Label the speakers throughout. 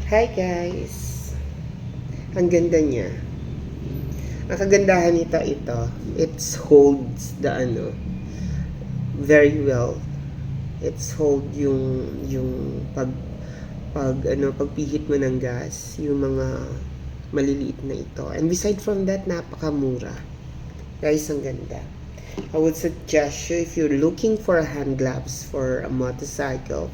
Speaker 1: Hi guys! Ang ganda niya. Ang kagandahan ito, it holds the very well. It's hold yung pagpihit mo ng gas, yung mga maliliit na ito. And beside from that, napakamura. Guys, ang ganda. I would suggest you if you're looking for hand gloves for a motorcycle,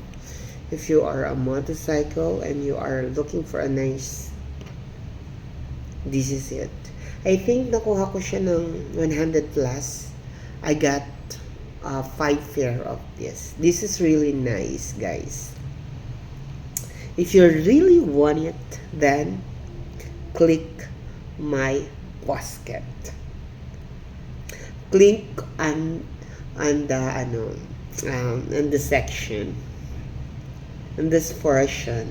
Speaker 1: if you are a motorcycle and you are looking for a nice, this is it. I think nakuha ko siya ng 100 plus. I got 5 pair of this. This is really nice, guys. If you really want it, then click my basket. Click on the section, in this portion,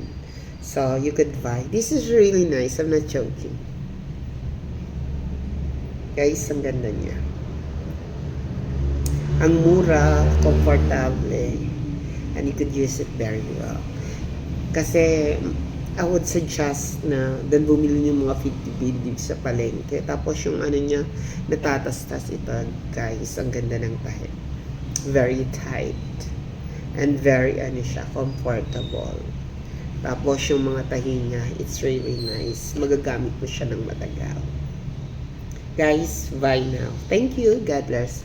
Speaker 1: so you could buy. This is really nice. I'm not joking, guys. Ang ganda niya. Ang mura, comfortable, and you could use it very well. Kasi I would suggest na dan bumili yung mga 50 sa palengke. Tapos yung niya, natatastas ito, guys. Ang ganda ng tahid. Very tight. And very comfortable. Tapos yung mga tahi niya, it's really nice. Magagamit mo siya ng matagal. Guys, bye now. Thank you. God bless.